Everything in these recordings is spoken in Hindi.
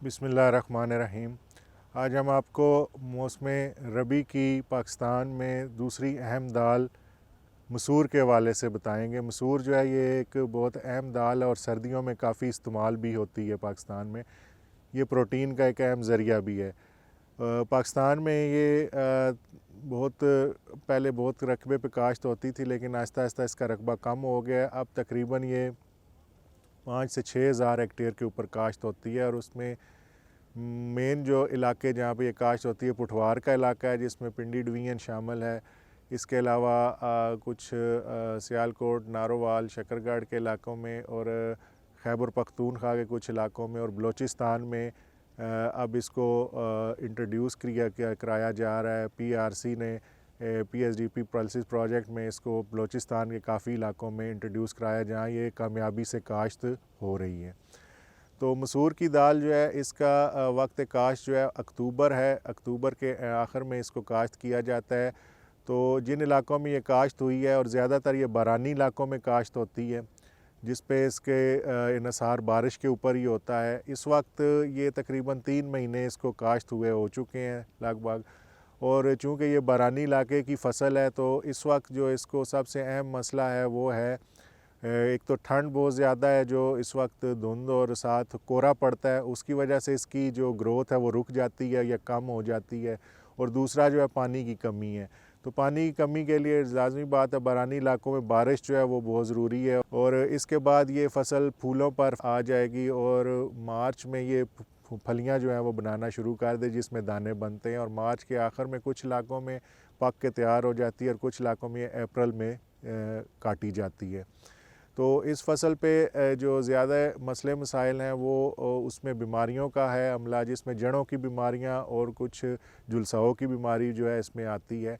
बिस्मिल्लाहिर्रहमानिर्रहीम। आज हम आपको मौसम रबी की पाकिस्तान में दूसरी अहम दाल मसूर के हवाले से बताएंगे। मसूर जो है ये एक बहुत अहम दाल है और सर्दियों में काफ़ी इस्तेमाल भी होती है पाकिस्तान में। ये प्रोटीन का एक अहम ज़रिया भी है। पाकिस्तान में ये बहुत पहले बहुत रकबे पे काश्त होती थी, लेकिन आहिस्ता आहिस्ता इसका रकबा कम हो गया। अब तकरीबन ये 5 से 6 हज़ार हेक्टेयर के ऊपर काश्त होती है और उसमें मेन जो इलाके जहाँ पे ये काश्त होती है पुठवार का इलाका है, जिसमें पिंडी डिवीज़न शामिल है। इसके अलावा कुछ सियालकोट, नारोवाल, शकरगढ़ के इलाकों में और खैबर पख्तूनख्वा के कुछ इलाकों में और बलूचिस्तान में अब इसको इंट्रोड्यूस कराया जा रहा है। PRC ने PSDP पल्सिस प्रोजेक्ट में इसको बलूचिस्तान के काफ़ी इलाकों में इंट्रोड्यूस कराया, जहाँ ये कामयाबी से काश्त हो रही है। तो मसूर की दाल जो है इसका वक्त काश्त जो है अक्टूबर है। अक्टूबर के आखिर में इसको काश्त किया जाता है। तो जिन इलाकों में ये काश्त हुई है और ज़्यादातर ये बारानी इलाकों में काश्त होती है, जिस पे इसके इन्हसार बारिश के ऊपर ही होता है। इस वक्त ये तकरीबन 3 महीने इसको काश्त हुए हो चुके हैं लगभग। और चूँकि ये बारानी इलाके की फ़सल है, तो इस वक्त जो इसको सबसे अहम मसला है वो है एक तो ठंड बहुत ज़्यादा है, जो इस वक्त धुंध और साथ कोहरा पड़ता है, उसकी वजह से इसकी जो ग्रोथ है वो रुक जाती है या कम हो जाती है। और दूसरा जो है पानी की कमी है। तो पानी की कमी के लिए लाज़मी बात है बारानी इलाकों में बारिश जो है वो बहुत ज़रूरी है। और इसके बाद ये फसल फूलों पर आ जाएगी और मार्च में ये फलियाँ जो हैं वो बनाना शुरू कर दे, जिसमें दाने बनते हैं और मार्च के आखिर में कुछ इलाकों में पक के तैयार हो जाती है और कुछ इलाकों में अप्रैल में काटी जाती है। तो इस फसल पे जो ज़्यादा मसले मसाइल हैं वो उसमें बीमारियों का है अमला, जिसमें जड़ों की बीमारियां और कुछ जुलसाओं की बीमारी जो है इसमें आती है।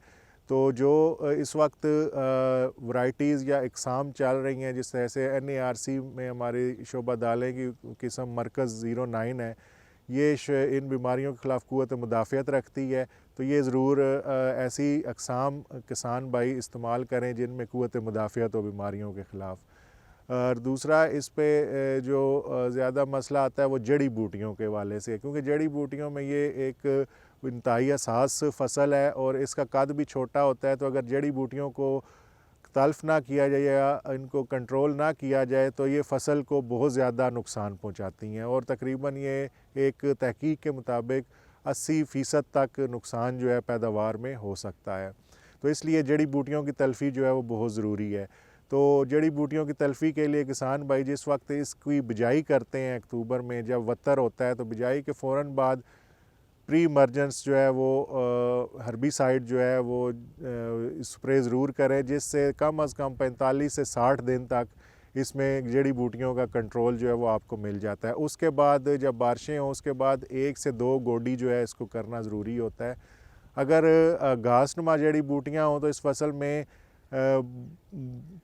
तो जो इस वक्त वैराइटीज़ या इकसाम चल रही हैं, जिस तरह से NARC में हमारी शोबा दालें की किस्म मरकज़ 09 है, ये इन बीमारियों के ख़िलाफ़ क़ुव्वत मुदाफ़ियत रखती है। तो ये ज़रूर ऐसी अक़साम किसान भाई इस्तेमाल करें जिनमें क़ुव्वत मुदाफ़ियत हो बीमारियों के ख़िलाफ़। और दूसरा इस पे जो ज़्यादा मसला आता है वो जड़ी बूटियों के हवाले से, क्योंकि जड़ी बूटियों में ये एक इंतहाई हसास फ़सल है और इसका कद भी छोटा होता है। तो अगर जड़ी बूटियों को तल्फ़ ना किया जाए या इनको कंट्रोल ना किया जाए तो ये फ़सल को बहुत ज़्यादा नुकसान पहुंचाती हैं और तकरीबन ये एक तहकीक के मुताबिक 80% तक नुकसान जो है पैदावार में हो सकता है। तो इसलिए जड़ी बूटियों की तल्फ़ी जो है वो बहुत ज़रूरी है। तो जड़ी बूटियों की तल्फ़ी के लिए किसान भाई जिस वक्त इसकी बिजाई करते हैं अक्टूबर में, जब वत्तर होता है, तो बिजाई के फ़ौरन बाद प्री इमरजेंस जो है वो हर्बिसाइड जो है वो स्प्रे ज़रूर करें, जिससे कम अज़ कम 45 से 60 दिन तक इसमें जड़ी बूटियों का कंट्रोल जो है वो आपको मिल जाता है। उसके बाद जब बारिशें हों उसके बाद 1 से 2 गोडी जो है इसको करना ज़रूरी होता है। अगर घासनुमा जड़ी बूटियाँ हों तो इस फसल में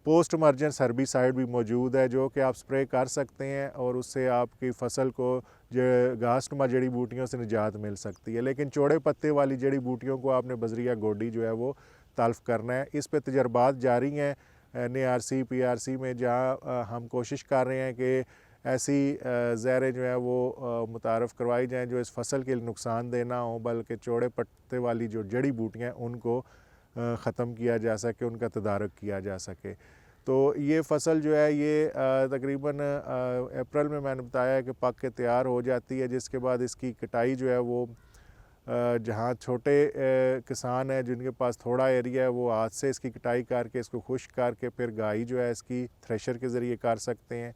पोस्ट इमरजेंस हर्बिसाइड भी मौजूद है, जो कि आप स्प्रे कर सकते हैं और उससे आपकी फ़सल को घासनुमा जड़ी बूटियों से निजात मिल सकती है। लेकिन चौड़े पत्ते वाली जड़ी बूटियों को आपने बजरिया गोडी जो है वो तल्फ़ करना है। इस पे तजर्बात जारी हैं NARC PRC में, जहाँ हम कोशिश कर रहे हैं कि ऐसी ज़हरें जो है वो मुतारफ़ करवाई जाएँ जो इस फसल के लिए नुकसानदेह ना हो, बल्कि चौड़े पत्ते वाली जो जड़ी बूटियाँ उनको ख़त्म किया जा सके, उनका तदारक किया जा सके। तो ये फ़सल जो है ये तकरीबन अप्रैल में मैंने बताया कि पक के तैयार हो जाती है, जिसके बाद इसकी कटाई जो है वो जहाँ छोटे किसान हैं जिनके पास थोड़ा एरिया है वो हाथ से इसकी कटाई करके इसको खुश्क करके फिर गाई जो है इसकी थ्रेशर के ज़रिए कर सकते हैं।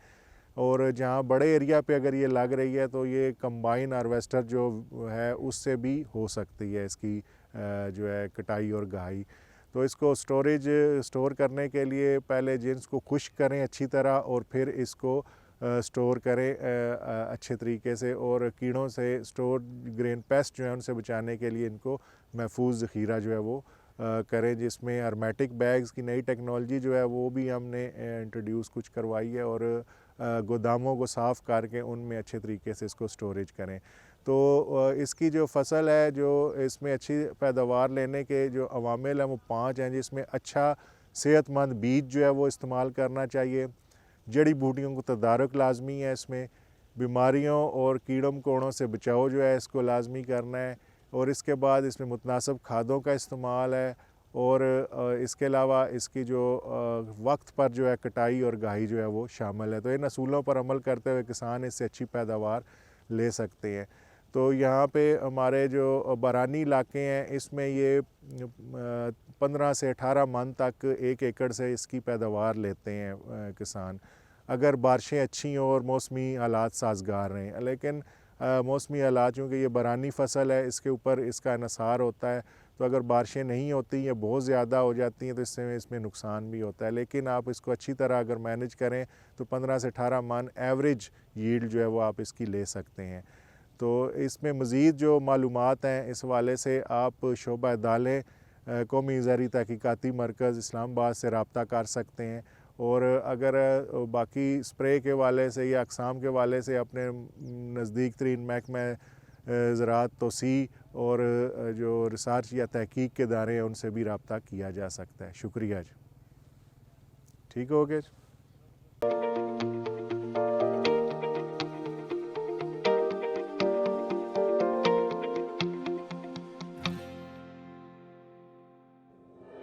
और जहाँ बड़े एरिया पे अगर ये लग रही है तो ये कंबाइन हार्वेस्टर जो है उससे भी हो सकती है इसकी जो है कटाई और गाई। तो इसको स्टोर करने के लिए पहले जिन्स को खुश्क करें अच्छी तरह और फिर इसको स्टोर करें अच्छे तरीके से, और कीड़ों से स्टोर ग्रेन पेस्ट जो है उनसे बचाने के लिए इनको महफूज ज़ख़ीरा जो है वो करें, जिसमें हर्मेटिक बैग्स की नई टेक्नोलॉजी जो है वो भी हमने इंट्रोड्यूस कुछ करवाई है और गोदामों को साफ़ करके उनमें अच्छे तरीके से इसको स्टोरेज करें। तो इसकी जो फ़सल है, जो इसमें अच्छी पैदावार लेने के जो अवामिल हैं वो 5 हैं, जिसमें अच्छा सेहतमंद बीज जो है वो इस्तेमाल करना चाहिए। जड़ी बूटियों को तदारक लाजमी है इसमें। बीमारियों और कीड़ों मकोड़ों से बचाव जो है इसको लाजमी करना है। और इसके बाद इसमें मुतनासिब खादों का इस्तेमाल है और इसके अलावा इसकी जो वक्त पर जो है कटाई और गाही जो है वो शामिल है। तो इन असूलों पर अमल करते हुए किसान इससे अच्छी पैदावार ले सकते हैं। तो यहाँ पे हमारे जो बरानी इलाके हैं इसमें ये 15 से 18 मन तक 1 एकड़ से इसकी पैदावार लेते हैं किसान, अगर बारिशें अच्छी हों और मौसमी हालात साजगार रहें। लेकिन मौसमी हालात, चूँकि ये बरानी फसल है, इसके ऊपर इसका इन्हिसार होता है, तो अगर बारिशें नहीं होती या बहुत ज़्यादा हो जाती हैं तो इससे इसमें नुकसान भी होता है। लेकिन आप इसको अच्छी तरह अगर मैनेज करें तो 15 से 18 मन एवरेज यील्ड जो है वो आप इसकी ले सकते हैं। तो इसमें मज़ीद जो मालूमात हैं इस हवाले से आप शोबा दालें कौमी ज़रई तहकीकाती मरकज़ इस्लामाबाद से रब्ता कर सकते हैं। और अगर बाकी स्प्रे के वाले से या अक़साम के वाले से अपने नज़दीक तरीन महकमा ज़राअत तोसी और जो रिसर्च या तहकीक के इदारे हैं उनसे भी रब्ता किया जा सकता है। शुक्रिया जी। ठीक हो गया जी।